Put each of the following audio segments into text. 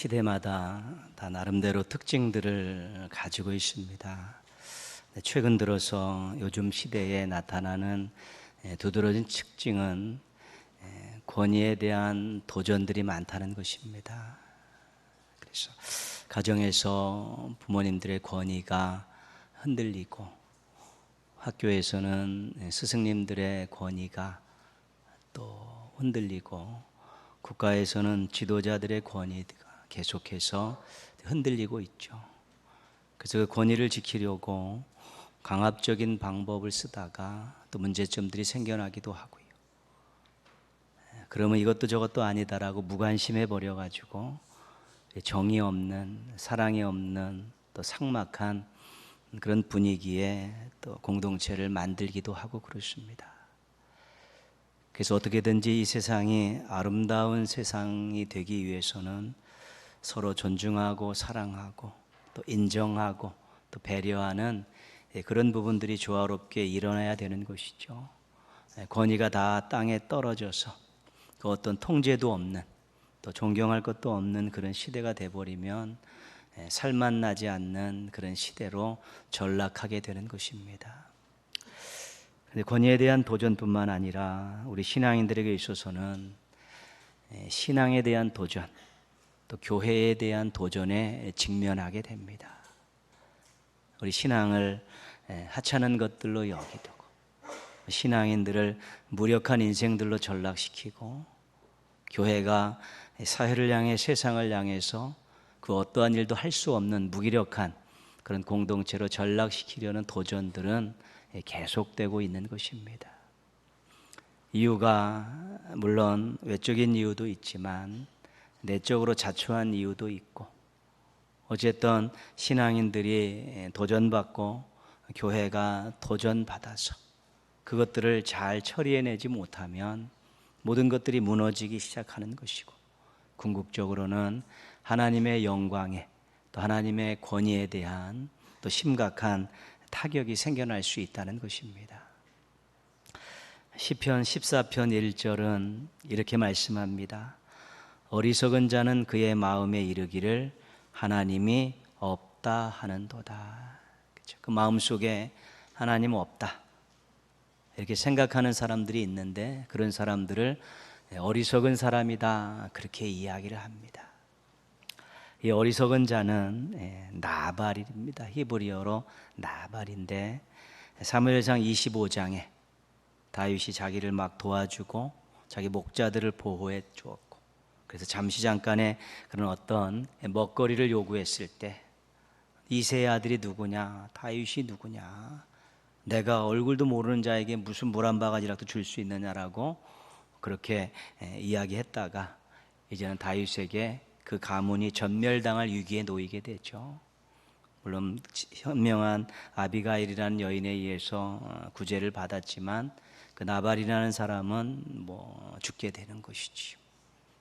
시대마다 다 나름대로 특징들을 가지고 있습니다. 최근 들어서 요즘 시대에 나타나는 두드러진 특징은 권위에 대한 도전들이 많다는 것입니다. 그래서 가정에서 부모님들의 권위가 흔들리고, 학교에서는 스승님들의 권위가 또 흔들리고, 국가에서는 지도자들의 권위가 계속해서 흔들리고 있죠. 그래서 그 권위를 지키려고 강압적인 방법을 쓰다가 또 문제점들이 생겨나기도 하고요. 그러면 이것도 저것도 아니다라고 무관심해 버려가지고 정이 없는, 사랑이 없는 또 삭막한 그런 분위기에 또 공동체를 만들기도 하고 그렇습니다. 그래서 어떻게든지 이 세상이 아름다운 세상이 되기 위해서는 서로 존중하고 사랑하고 또 인정하고 또 배려하는 그런 부분들이 조화롭게 일어나야 되는 것이죠. 권위가 다 땅에 떨어져서 그 어떤 통제도 없는, 또 존경할 것도 없는 그런 시대가 돼버리면 살맛 나지 않는 그런 시대로 전락하게 되는 것입니다. 그런데 권위에 대한 도전뿐만 아니라 우리 신앙인들에게 있어서는 신앙에 대한 도전, 또 교회에 대한 도전에 직면하게 됩니다. 우리 신앙을 하찮은 것들로 여기두고, 신앙인들을 무력한 인생들로 전락시키고, 교회가 사회를 향해 세상을 향해서 그 어떠한 일도 할 수 없는 무기력한 그런 공동체로 전락시키려는 도전들은 계속되고 있는 것입니다. 이유가 물론 외적인 이유도 있지만 내적으로 자초한 이유도 있고, 어쨌든 신앙인들이 도전받고 교회가 도전받아서 그것들을 잘 처리해내지 못하면 모든 것들이 무너지기 시작하는 것이고, 궁극적으로는 하나님의 영광에 또 하나님의 권위에 대한 또 심각한 타격이 생겨날 수 있다는 것입니다. 시편 14편 1절은 이렇게 말씀합니다. 어리석은 자는 그의 마음에 이르기를 하나님이 없다 하는도다. 그렇죠? 그 마음속에 하나님 없다 이렇게 생각하는 사람들이 있는데, 그런 사람들을 어리석은 사람이다 그렇게 이야기를 합니다. 이 어리석은 자는 나발입니다. 히브리어로 나발인데, 사무엘상 25장에 다윗이 자기를 막 도와주고 자기 목자들을 보호해 주었고, 그래서 잠시 잠깐의 그런 어떤 먹거리를 요구했을 때 이새의 아들이 누구냐, 다윗이 누구냐, 내가 얼굴도 모르는 자에게 무슨 물 한 바가지라도 줄 수 있느냐라고 그렇게 이야기했다가 이제는 다윗에게 그 가문이 전멸당할 위기에 놓이게 되죠. 물론 현명한 아비가일이라는 여인에 의해서 구제를 받았지만 그 나발이라는 사람은 죽게 되는 것이지요.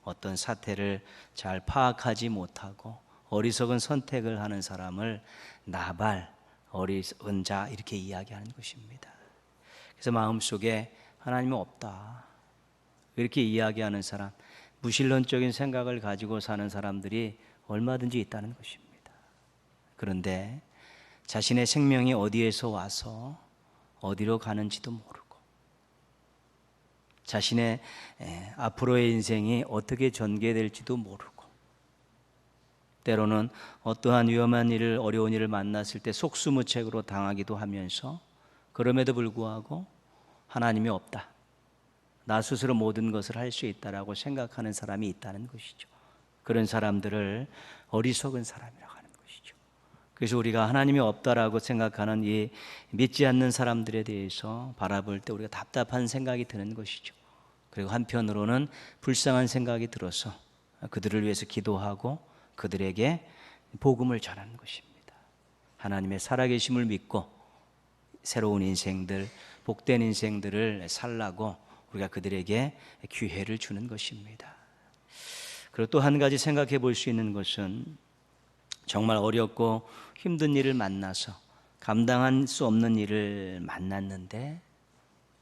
어떤 사태를 잘 파악하지 못하고 어리석은 선택을 하는 사람을 나발, 어리석은 자 이렇게 이야기하는 것입니다. 그래서 마음속에 하나님은 없다 이렇게 이야기하는 사람, 무신론적인 생각을 가지고 사는 사람들이 얼마든지 있다는 것입니다. 그런데 자신의 생명이 어디에서 와서 어디로 가는지도 모르고, 자신의 앞으로의 인생이 어떻게 전개될지도 모르고, 때로는 어떠한 위험한 일을, 어려운 일을 만났을 때 속수무책으로 당하기도 하면서, 그럼에도 불구하고 하나님이 없다, 나 스스로 모든 것을 할 수 있다라고 생각하는 사람이 있다는 것이죠. 그런 사람들을 어리석은 사람이라고 하는 것이죠. 그래서 우리가 하나님이 없다라고 생각하는 이 믿지 않는 사람들에 대해서 바라볼 때 우리가 답답한 생각이 드는 것이죠. 그리고 한편으로는 불쌍한 생각이 들어서 그들을 위해서 기도하고 그들에게 복음을 전하는 것입니다. 하나님의 살아계심을 믿고 새로운 인생들, 복된 인생들을 살라고 우리가 그들에게 기회를 주는 것입니다. 그리고 또 한 가지 생각해 볼 수 있는 것은, 정말 어렵고 힘든 일을 만나서 감당할 수 없는 일을 만났는데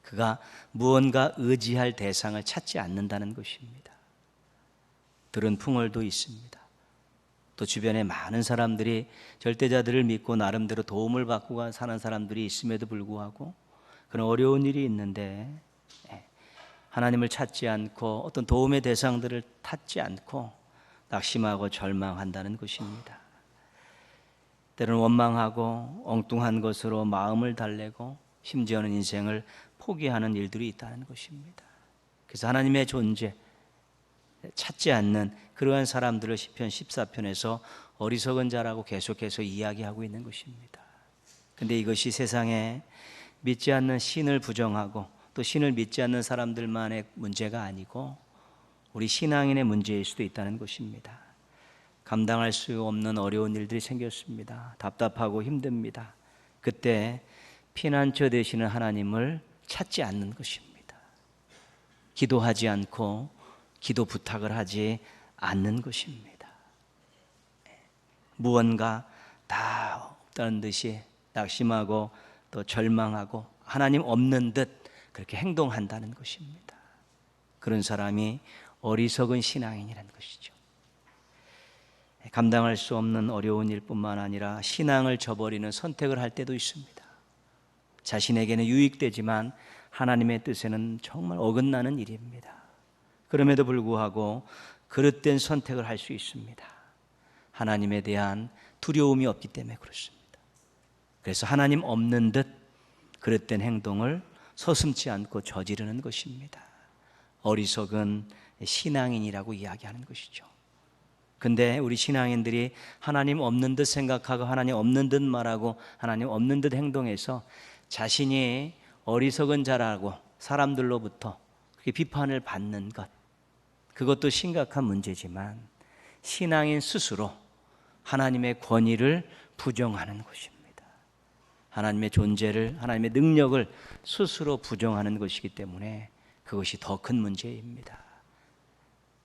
그가 무언가 의지할 대상을 찾지 않는다는 것입니다. 들은 풍월도 있습니다. 또 주변에 많은 사람들이 절대자들을 믿고 나름대로 도움을 받고 사는 사람들이 있음에도 불구하고 그런 어려운 일이 있는데 하나님을 찾지 않고 어떤 도움의 대상들을 찾지 않고 낙심하고 절망한다는 것입니다. 때로는 원망하고 엉뚱한 것으로 마음을 달래고 심지어는 인생을 포기하는 일들이 있다는 것입니다. 그래서 하나님의 존재 찾지 않는 그러한 사람들을 시편 14편에서 어리석은 자라고 계속해서 이야기하고 있는 것입니다. 그런데 이것이 세상에 믿지 않는 신을 부정하고 또 신을 믿지 않는 사람들만의 문제가 아니고 우리 신앙인의 문제일 수도 있다는 것입니다. 감당할 수 없는 어려운 일들이 생겼습니다. 답답하고 힘듭니다. 그때 피난처 되시는 하나님을 찾지 않는 것입니다. 기도하지 않고 기도 부탁을 하지 않는 것입니다. 무언가 다 없다는 듯이 낙심하고 또 절망하고 하나님 없는 듯 그렇게 행동한다는 것입니다. 그런 사람이 어리석은 신앙인이라는 것이죠. 감당할 수 없는 어려운 일뿐만 아니라 신앙을 저버리는 선택을 할 때도 있습니다. 자신에게는 유익되지만 하나님의 뜻에는 정말 어긋나는 일입니다. 그럼에도 불구하고 그릇된 선택을 할 수 있습니다. 하나님에 대한 두려움이 없기 때문에 그렇습니다. 그래서 하나님 없는 듯 그릇된 행동을 서슴지 않고 저지르는 것입니다. 어리석은 신앙인이라고 이야기하는 것이죠. 근데 우리 신앙인들이 하나님 없는 듯 생각하고 하나님 없는 듯 말하고 하나님 없는 듯 행동해서 자신이 어리석은 자라고 사람들로부터 그렇게 비판을 받는 것, 그것도 심각한 문제지만 신앙인 스스로 하나님의 권위를 부정하는 것입니다. 하나님의 존재를, 하나님의 능력을 스스로 부정하는 것이기 때문에 그것이 더 큰 문제입니다.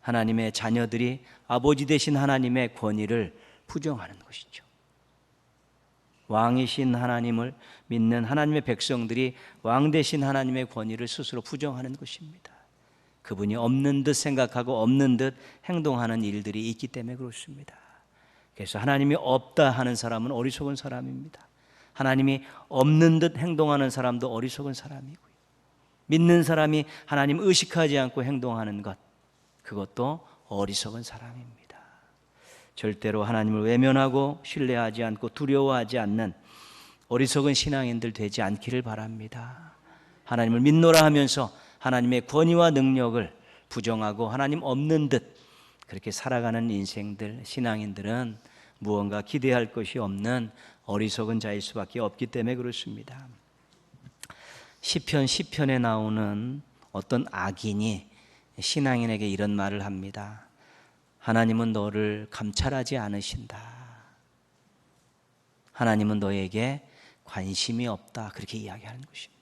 하나님의 자녀들이 아버지 되신 하나님의 권위를 부정하는 것이죠. 왕이신 하나님을 믿는 하나님의 백성들이 왕 되신 하나님의 권위를 스스로 부정하는 것입니다. 그분이 없는 듯 생각하고 없는 듯 행동하는 일들이 있기 때문에 그렇습니다. 그래서 하나님이 없다 하는 사람은 어리석은 사람입니다. 하나님이 없는 듯 행동하는 사람도 어리석은 사람이고요. 믿는 사람이 하나님 의식하지 않고 행동하는 것, 그것도 어리석은 사람입니다. 절대로 하나님을 외면하고 신뢰하지 않고 두려워하지 않는 어리석은 신앙인들 되지 않기를 바랍니다. 하나님을 믿노라 하면서 하나님의 권위와 능력을 부정하고 하나님 없는 듯 그렇게 살아가는 인생들, 신앙인들은 무언가 기대할 것이 없는 어리석은 자일 수밖에 없기 때문에 그렇습니다. 시편 10편에 나오는 어떤 악인이 신앙인에게 이런 말을 합니다. 하나님은 너를 감찰하지 않으신다. 하나님은 너에게 관심이 없다. 그렇게 이야기하는 것입니다.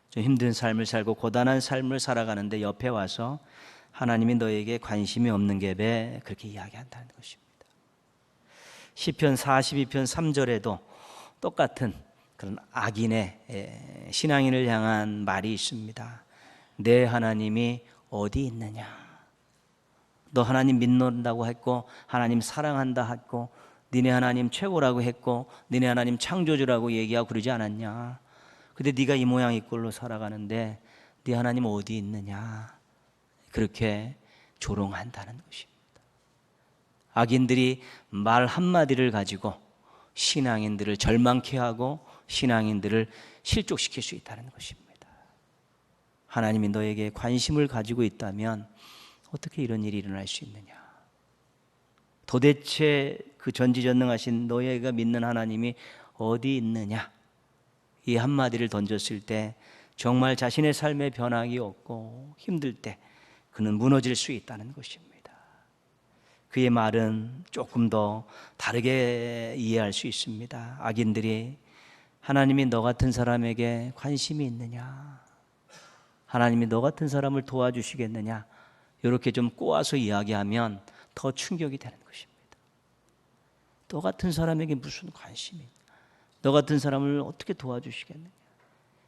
좀 힘든 삶을 살고 고단한 삶을 살아가는데 옆에 와서 하나님이 너에게 관심이 없는 게 왜 그렇게 이야기한다는 것입니다. 시편 42편 3절에도 똑같은 그런 악인의 신앙인을 향한 말이 있습니다. 내 하나님이 어디 있느냐? 너 하나님 믿는다고 했고 하나님 사랑한다 했고 니네 하나님 최고라고 했고 니네 하나님 창조주라고 얘기하고 그러지 않았냐? 근데 네가 이 모양 이 꼴로 살아가는데 네 하나님 어디 있느냐? 그렇게 조롱한다는 것입니다. 악인들이 말 한마디를 가지고 신앙인들을 절망케 하고 신앙인들을 실족시킬 수 있다는 것입니다. 하나님이 너에게 관심을 가지고 있다면 어떻게 이런 일이 일어날 수 있느냐? 도대체 그 전지전능하신 너희가 믿는 하나님이 어디 있느냐? 이 한마디를 던졌을 때 정말 자신의 삶에 변화가 없고 힘들 때 그는 무너질 수 있다는 것입니다. 그의 말은 조금 더 다르게 이해할 수 있습니다. 악인들이 하나님이 너 같은 사람에게 관심이 있느냐? 하나님이 너 같은 사람을 도와주시겠느냐? 이렇게 좀 꼬아서 이야기하면 더 충격이 되는 것입니다. 너 같은 사람에게 무슨 관심이 있냐? 너 같은 사람을 어떻게 도와주시겠느냐?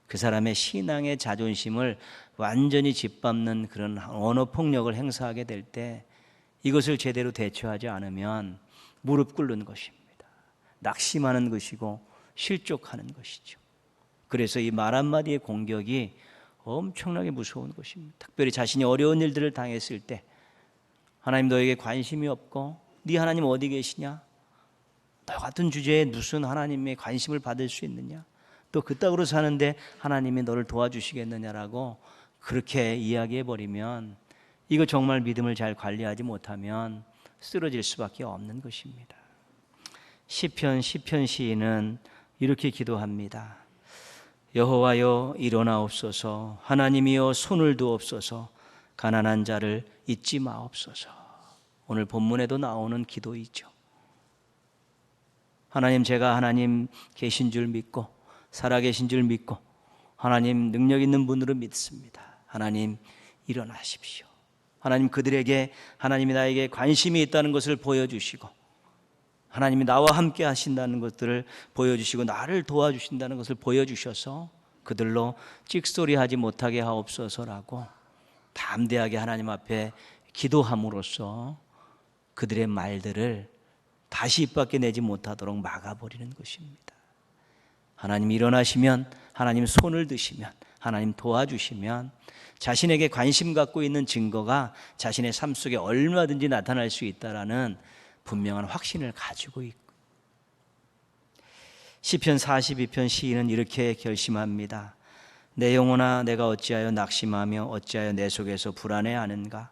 그 사람의 신앙의 자존심을 완전히 짓밟는 그런 언어 폭력을 행사하게 될 때 이것을 제대로 대처하지 않으면 무릎 꿇는 것입니다. 낙심하는 것이고 실족하는 것이죠. 그래서 이 말 한마디의 공격이 엄청나게 무서운 것입니다. 특별히 자신이 어려운 일들을 당했을 때 하나님 너에게 관심이 없고 네 하나님 어디 계시냐? 너 같은 주제에 무슨 하나님의 관심을 받을 수 있느냐? 또 그따구로 사는데 하나님이 너를 도와주시겠느냐라고 그렇게 이야기해버리면 이거 정말 믿음을 잘 관리하지 못하면 쓰러질 수밖에 없는 것입니다. 시편 시인은 이렇게 기도합니다. 여호와여 일어나옵소서, 하나님이여 손을 두옵소서, 가난한 자를 잊지 마옵소서. 오늘 본문에도 나오는 기도이죠. 하나님, 제가 하나님 계신 줄 믿고 살아계신 줄 믿고 하나님 능력 있는 분으로 믿습니다. 하나님 일어나십시오. 하나님 그들에게 하나님이 나에게 관심이 있다는 것을 보여주시고 하나님이 나와 함께 하신다는 것들을 보여주시고 나를 도와주신다는 것을 보여주셔서 그들로 찍소리하지 못하게 하옵소서라고 담대하게 하나님 앞에 기도함으로써 그들의 말들을 다시 입 밖에 내지 못하도록 막아버리는 것입니다. 하나님 일어나시면, 하나님 손을 드시면, 하나님 도와주시면 자신에게 관심 갖고 있는 증거가 자신의 삶 속에 얼마든지 나타날 수 있다라는 분명한 확신을 가지고 있고, 시편 42편 시인은 이렇게 결심합니다. 내 영혼아 내가 어찌하여 낙심하며 어찌하여 내 속에서 불안해하는가?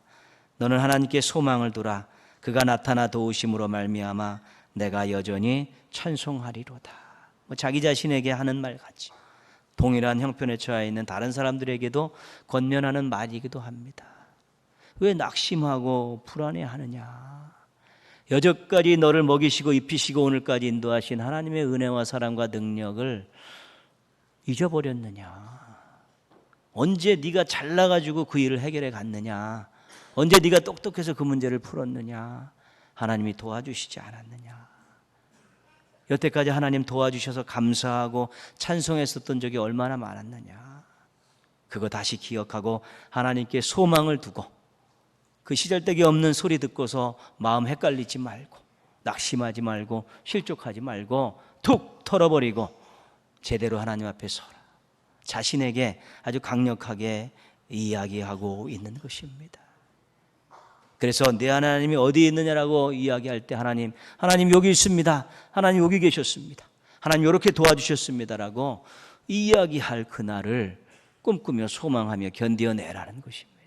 너는 하나님께 소망을 두라. 그가 나타나 도우심으로 말미암아 내가 여전히 찬송하리로다. 자기 자신에게 하는 말 같이 동일한 형편에 처해 있는 다른 사람들에게도 권면하는 말이기도 합니다. 왜 낙심하고 불안해하느냐? 여태까지 너를 먹이시고 입히시고 오늘까지 인도하신 하나님의 은혜와 사랑과 능력을 잊어버렸느냐? 언제 네가 잘나가지고 그 일을 해결해 갔느냐? 언제 네가 똑똑해서 그 문제를 풀었느냐? 하나님이 도와주시지 않았느냐? 여태까지 하나님 도와주셔서 감사하고 찬송했었던 적이 얼마나 많았느냐? 그거 다시 기억하고 하나님께 소망을 두고 그 시잘데기 없는 소리 듣고서 마음 헷갈리지 말고 낙심하지 말고 실족하지 말고 툭 털어버리고 제대로 하나님 앞에 서라. 자신에게 아주 강력하게 이야기하고 있는 것입니다. 그래서 내 하나님이 어디 있느냐라고 이야기할 때 하나님 여기 있습니다. 하나님 여기 계셨습니다. 하나님 이렇게 도와주셨습니다라고 이야기할 그날을 꿈꾸며 소망하며 견뎌내라는 것입니다.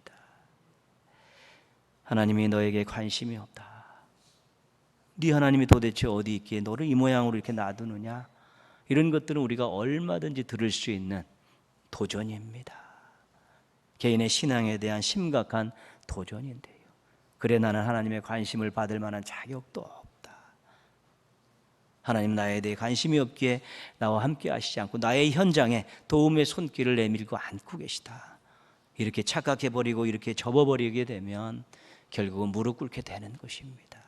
하나님이 너에게 관심이 없다. 네 하나님이 도대체 어디 있기에 너를 이 모양으로 이렇게 놔두느냐? 이런 것들은 우리가 얼마든지 들을 수 있는 도전입니다. 개인의 신앙에 대한 심각한 도전인데요. 그래 나는 하나님의 관심을 받을 만한 자격도 없다. 하나님 나에 대해 관심이 없기에 나와 함께 하시지 않고 나의 현장에 도움의 손길을 내밀고 앉고 계시다. 이렇게 착각해버리고 이렇게 접어버리게 되면 결국은 무릎 꿇게 되는 것입니다.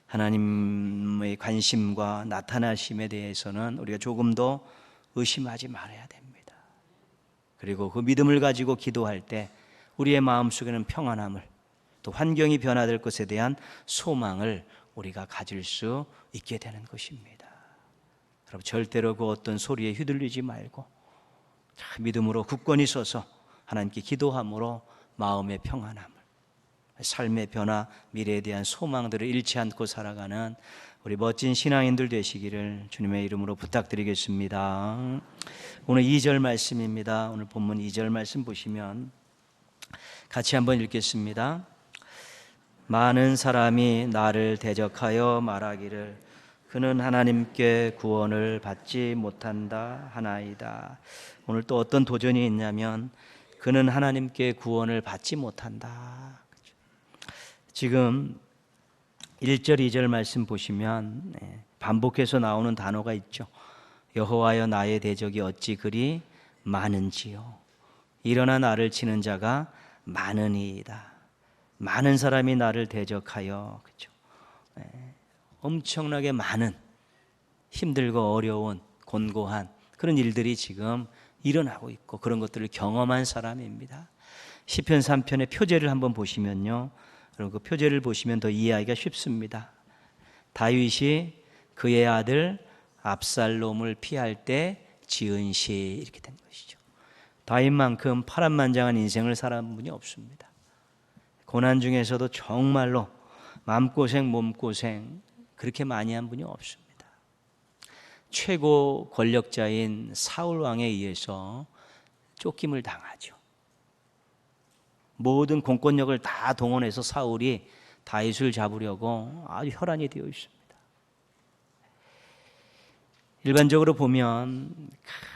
하나님의 관심과 나타나심에 대해서는 우리가 조금 더 의심하지 말아야 됩니다. 그리고 그 믿음을 가지고 기도할 때 우리의 마음속에는 평안함을, 또 환경이 변화될 것에 대한 소망을 우리가 가질 수 있게 되는 것입니다. 여러분 절대로 그 어떤 소리에 휘둘리지 말고 믿음으로 굳건히 서서 하나님께 기도함으로 마음의 평안함을, 삶의 변화, 미래에 대한 소망들을 잃지 않고 살아가는 우리 멋진 신앙인들 되시기를 주님의 이름으로 부탁드리겠습니다. 오늘 2절 말씀입니다. 오늘 본문 2절 말씀 보시면 같이 한번 읽겠습니다. 많은 사람이 나를 대적하여 말하기를 그는 하나님께 구원을 받지 못한다 하나이다. 오늘 또 어떤 도전이 있냐면 그는 하나님께 구원을 받지 못한다. 지금 1절 2절 말씀 보시면 반복해서 나오는 단어가 있죠. 여호와여 나의 대적이 어찌 그리 많은지요. 일어나 나를 치는 자가 많으니이다. 많은 사람이 나를 대적하여, 그렇죠? 엄청나게 많은 힘들고 어려운 곤고한 그런 일들이 지금 일어나고 있고 그런 것들을 경험한 사람입니다. 시편 3편의 표제를 한번 보시면요, 그리고 그 표제를 보시면 더 이해하기가 쉽습니다. 다윗이 그의 아들 압살롬을 피할 때 지은 시 이렇게 된 것이죠. 다윗만큼 파란만장한 인생을 살아본 분이 없습니다. 고난 중에서도 정말로 마음고생 몸고생 그렇게 많이 한 분이 없습니다. 최고 권력자인 사울 왕에 의해서 쫓김을 당하죠. 모든 공권력을 다 동원해서 사울이 다윗을 잡으려고 아주 혈안이 되어 있습니다. 일반적으로 보면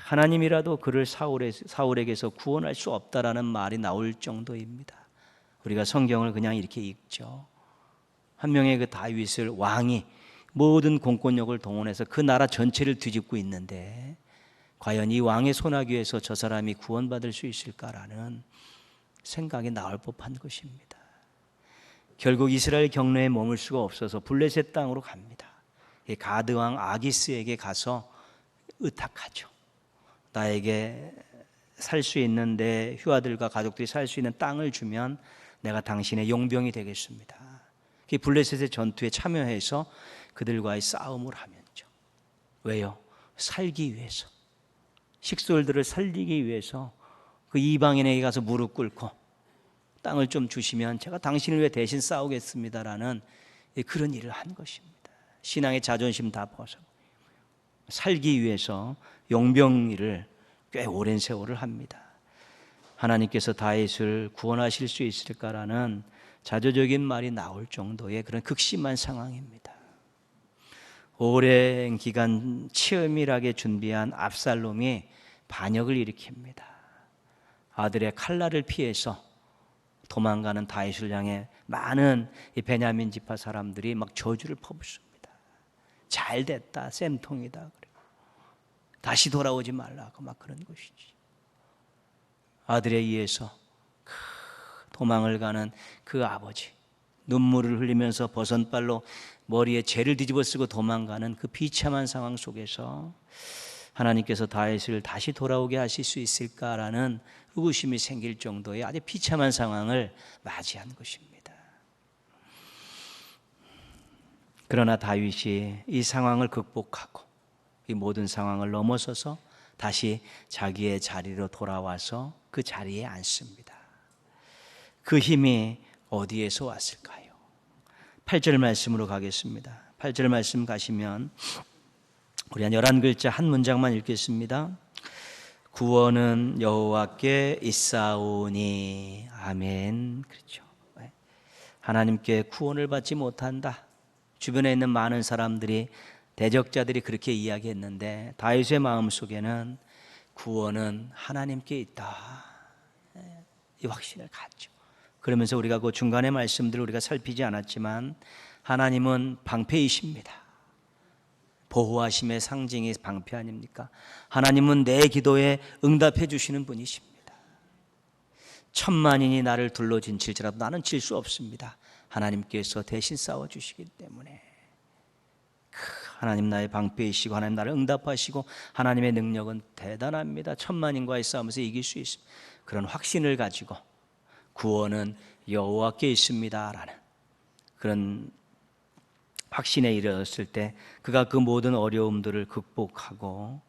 하나님이라도 그를 사울에게서 구원할 수 없다라는 말이 나올 정도입니다. 우리가 성경을 그냥 이렇게 읽죠. 한 명의 그 다윗을 왕이 모든 공권력을 동원해서 그 나라 전체를 뒤집고 있는데 과연 이 왕의 손아귀에서 저 사람이 구원받을 수 있을까라는 생각이 나올 법한 것입니다. 결국 이스라엘 경내에 머물 수가 없어서 블레셋 땅으로 갑니다. 가드 왕 아기스에게 가서 의탁하죠. 나에게 살 수 있는 내 휴아들과 가족들이 살 수 있는 땅을 주면 내가 당신의 용병이 되겠습니다. 블레셋의 전투에 참여해서 그들과의 싸움을 하면죠. 왜요? 살기 위해서, 식솔들을 살리기 위해서 그 이방인에게 가서 무릎 꿇고 땅을 좀 주시면 제가 당신을 위해 대신 싸우겠습니다라는 그런 일을 한 것입니다. 신앙의 자존심 다 벗어 살기 위해서 용병 일을 꽤 오랜 세월을 합니다. 하나님께서 다윗을 구원하실 수 있을까라는 자조적인 말이 나올 정도의 그런 극심한 상황입니다. 오랜 기간 치밀하게 준비한 압살롬이 반역을 일으킵니다. 아들의 칼날을 피해서 도망가는 다윗을 향해 많은 베냐민 지파 사람들이 막 저주를 퍼붓습니다. 잘 됐다, 쌤통이다, 그리고 다시 돌아오지 말라고 막 그런 것이지. 아들에 의해서 도망을 가는 그 아버지, 눈물을 흘리면서 버선발로 머리에 재를 뒤집어 쓰고 도망가는 그 비참한 상황 속에서 하나님께서 다윗을 다시 돌아오게 하실 수 있을까라는 의구심이 생길 정도의 아주 비참한 상황을 맞이한 것입니다. 그러나 다윗이 이 상황을 극복하고 이 모든 상황을 넘어서서 다시 자기의 자리로 돌아와서 그 자리에 앉습니다. 그 힘이 어디에서 왔을까요? 8절 말씀으로 가겠습니다. 8절 말씀 가시면 우리 한 11글자 한 문장만 읽겠습니다. 구원은 여호와께 있사오니. 아멘. 그렇죠. 하나님께 구원을 받지 못한다. 주변에 있는 많은 사람들이, 대적자들이 그렇게 이야기했는데 다윗의 마음속에는 구원은 하나님께 있다, 이 확신을 갖죠. 그러면서 우리가 그 중간의 말씀들을 우리가 살피지 않았지만 하나님은 방패이십니다. 보호하심의 상징이 방패 아닙니까? 하나님은 내 기도에 응답해 주시는 분이십니다. 천만인이 나를 둘러진칠지라도 나는 질 수 없습니다. 하나님께서 대신 싸워주시기 때문에. 하나님 나의 방패이시고 하나님 나를 응답하시고 하나님의 능력은 대단합니다. 천만인과의 싸움에서 이길 수 있습니다. 그런 확신을 가지고 구원은 여호와께 있습니다 라는 그런 확신에 이르렀을 때 그가 그 모든 어려움들을 극복하고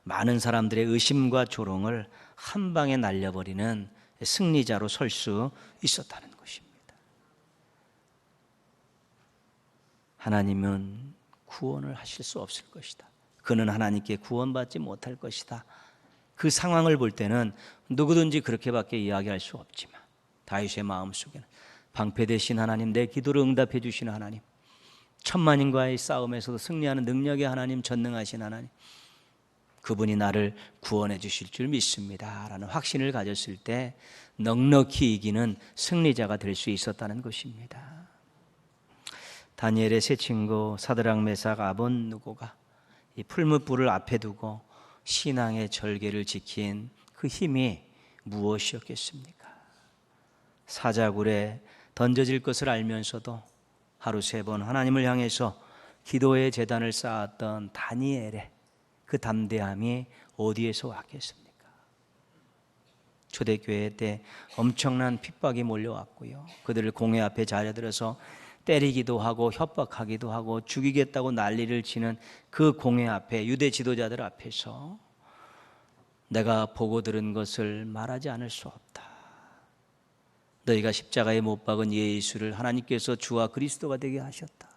많은 사람들의 의심과 조롱을 한 방에 날려버리는 승리자로 설 수 있었다는 것입니다. 하나님은 구원을 하실 수 없을 것이다. 그는 하나님께 구원받지 못할 것이다. 그 상황을 볼 때는 누구든지 그렇게밖에 이야기할 수 없지만 다윗의 마음속에는 방패 되신 하나님, 내 기도를 응답해 주시는 하나님, 천만인과의 싸움에서도 승리하는 능력의 하나님, 전능하신 하나님, 그분이 나를 구원해 주실 줄 믿습니다 라는 확신을 가졌을 때 넉넉히 이기는 승리자가 될 수 있었다는 것입니다. 다니엘의 세 친구 사드락, 메삭, 아벳느고가 이 풀무불을 앞에 두고 신앙의 절개를 지킨 그 힘이 무엇이었겠습니까? 사자굴에 던져질 것을 알면서도 하루 3번 하나님을 향해서 기도의 제단을 쌓았던 다니엘의 그 담대함이 어디에서 왔겠습니까? 초대교회 때 엄청난 핍박이 몰려왔고요. 그들을 공회 앞에 자려들어서 때리기도 하고 협박하기도 하고 죽이겠다고 난리를 치는 그 공회 앞에, 유대 지도자들 앞에서 내가 보고 들은 것을 말하지 않을 수 없다. 너희가 십자가에 못 박은 예수를 하나님께서 주와 그리스도가 되게 하셨다.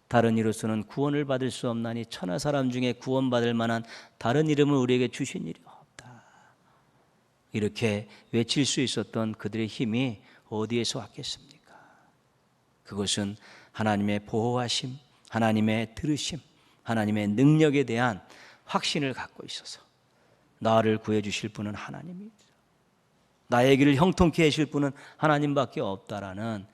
다른 이로서는 구원을 받을 수 없나니 천하 사람 중에 구원받을 만한 다른 이름을 우리에게 주신 일이 없다. 이렇게 외칠 수 있었던 그들의 힘이 어디에서 왔겠습니까? 그것은 하나님의 보호하심, 하나님의 들으심, 하나님의 능력에 대한 확신을 갖고 있어서 나를 구해주실 분은 하나님이다, 나의 길을 형통케 하실 분은 하나님밖에 없다라는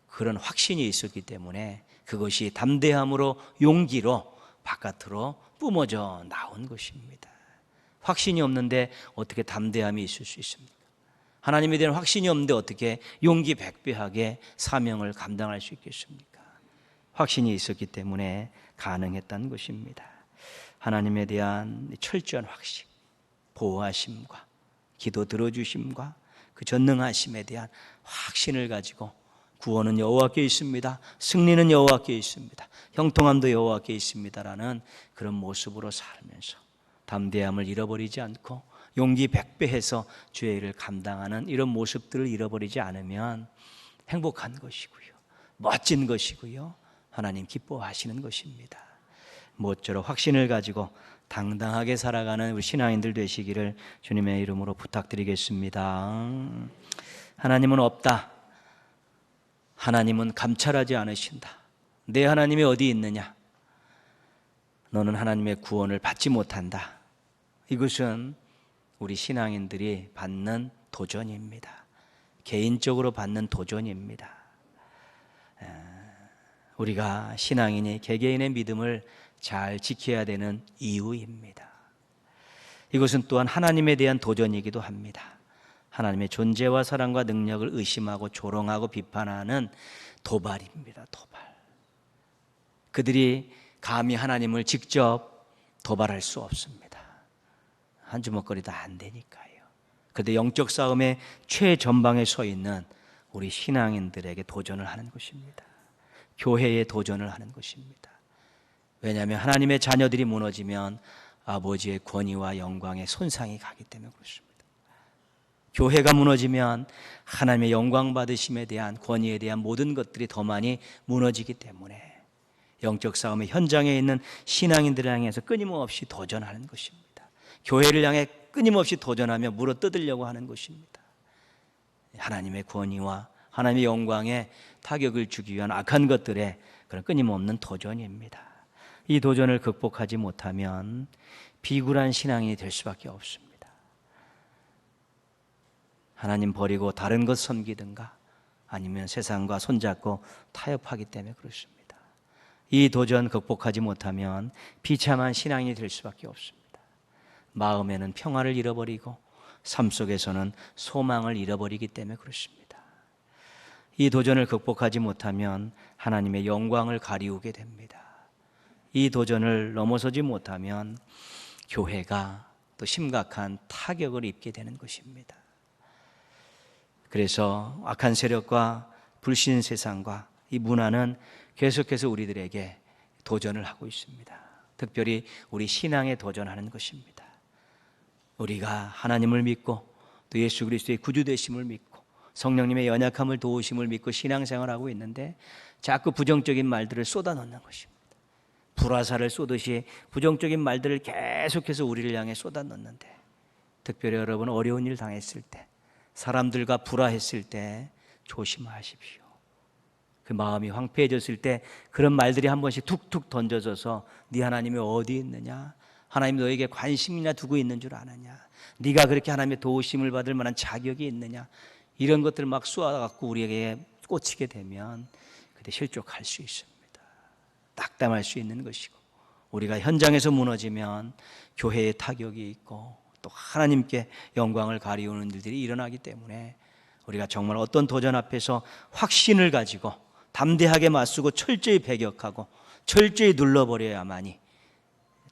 그런 확신이 있었기 때문에 그것이 담대함으로, 용기로 바깥으로 뿜어져 나온 것입니다. 확신이 없는데 어떻게 담대함이 있을 수 있습니까? 하나님에 대한 확신이 없는데 어떻게 용기 백배하게 사명을 감당할 수 있겠습니까? 확신이 있었기 때문에 가능했다는 것입니다. 하나님에 대한 철저한 확신, 보호하심과 기도 들어주심과 그 전능하심에 대한 확신을 가지고 구원은 여호와께 있습니다, 승리는 여호와께 있습니다, 형통함도 여호와께 있습니다라는 그런 모습으로 살면서 담대함을 잃어버리지 않고 용기 백배해서 주의 일을 감당하는 이런 모습들을 잃어버리지 않으면 행복한 것이고요, 멋진 것이고요, 하나님 기뻐하시는 것입니다. 모쪼록 확신을 가지고 당당하게 살아가는 우리 신앙인들 되시기를 주님의 이름으로 부탁드리겠습니다. 하나님은 없다, 하나님은 감찰하지 않으신다, 내 하나님이 어디 있느냐, 너는 하나님의 구원을 받지 못한다. 이것은 우리 신앙인들이 받는 도전입니다. 개인적으로 받는 도전입니다. 우리가 신앙인이 개개인의 믿음을 잘 지켜야 되는 이유입니다. 이것은 또한 하나님에 대한 도전이기도 합니다. 하나님의 존재와 사랑과 능력을 의심하고 조롱하고 비판하는 도발입니다. 도발. 그들이 감히 하나님을 직접 도발할 수 없습니다. 한 주먹거리도 안 되니까요. 그런데 영적 싸움의 최전방에 서 있는 우리 신앙인들에게 도전을 하는 것입니다. 교회에 도전을 하는 것입니다. 왜냐하면 하나님의 자녀들이 무너지면 아버지의 권위와 영광에 손상이 가기 때문에 그렇습니다. 교회가 무너지면 하나님의 영광 받으심에 대한, 권위에 대한 모든 것들이 더 많이 무너지기 때문에 영적 싸움의 현장에 있는 신앙인들을 향해서 끊임없이 도전하는 것입니다. 교회를 향해 끊임없이 도전하며 물어뜯으려고 하는 것입니다. 하나님의 권위와 하나님의 영광에 타격을 주기 위한 악한 것들의 그런 끊임없는 도전입니다. 이 도전을 극복하지 못하면 비굴한 신앙인이 될 수밖에 없습니다. 하나님 버리고 다른 것 섬기든가 아니면 세상과 손잡고 타협하기 때문에 그렇습니다. 이 도전 극복하지 못하면 비참한 신앙인이 될 수밖에 없습니다. 마음에는 평화를 잃어버리고 삶 속에서는 소망을 잃어버리기 때문에 그렇습니다. 이 도전을 극복하지 못하면 하나님의 영광을 가리우게 됩니다. 이 도전을 넘어서지 못하면 교회가 또 심각한 타격을 입게 되는 것입니다. 그래서 악한 세력과 불신 세상과 이 문화는 계속해서 우리들에게 도전을 하고 있습니다. 특별히 우리 신앙에 도전하는 것입니다. 우리가 하나님을 믿고 또 예수 그리스도의 구주되심을 믿고 성령님의 연약함을 도우심을 믿고 신앙생활하고 있는데 자꾸 부정적인 말들을 쏟아넣는 것입니다. 불화살을 쏘듯이 부정적인 말들을 계속해서 우리를 향해 쏟아넣는데, 특별히 여러분 어려운 일 당했을 때, 사람들과 불화했을 때 조심하십시오. 그 마음이 황폐해졌을 때 그런 말들이 한 번씩 툭툭 던져져서 네 하나님이 어디 있느냐, 하나님 너에게 관심이나 두고 있는 줄 아느냐, 네가 그렇게 하나님의 도우심을 받을 만한 자격이 있느냐, 이런 것들을 막 쏘아갖고 우리에게 꽂히게 되면 그때 실족할 수 있습니다. 낙담할 수 있는 것이고, 우리가 현장에서 무너지면 교회에 타격이 있고 또 하나님께 영광을 가리우는 일들이 일어나기 때문에 우리가 정말 어떤 도전 앞에서 확신을 가지고 담대하게 맞서고 철저히 배격하고 철저히 눌러버려야만이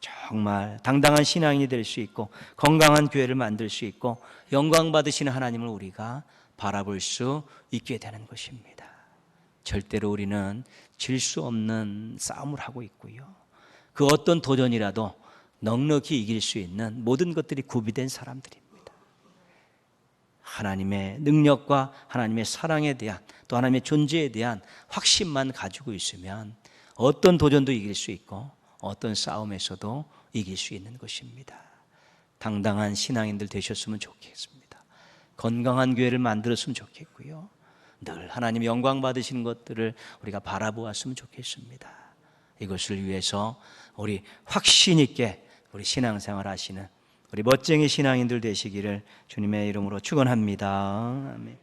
정말 당당한 신앙이 될 수 있고 건강한 교회를 만들 수 있고 영광 받으시는 하나님을 우리가 바라볼 수 있게 되는 것입니다. 절대로 우리는 질 수 없는 싸움을 하고 있고요. 그 어떤 도전이라도 넉넉히 이길 수 있는 모든 것들이 구비된 사람들입니다. 하나님의 능력과 하나님의 사랑에 대한 또 하나님의 존재에 대한 확신만 가지고 있으면 어떤 도전도 이길 수 있고 어떤 싸움에서도 이길 수 있는 것입니다. 당당한 신앙인들 되셨으면 좋겠습니다. 건강한 교회를 만들었으면 좋겠고요. 늘 하나님 영광 받으시는 것들을 우리가 바라보았으면 좋겠습니다. 이것을 위해서 우리 확신 있게 우리 신앙생활 하시는 우리 멋쟁이 신앙인들 되시기를 주님의 이름으로 축원합니다. 아멘.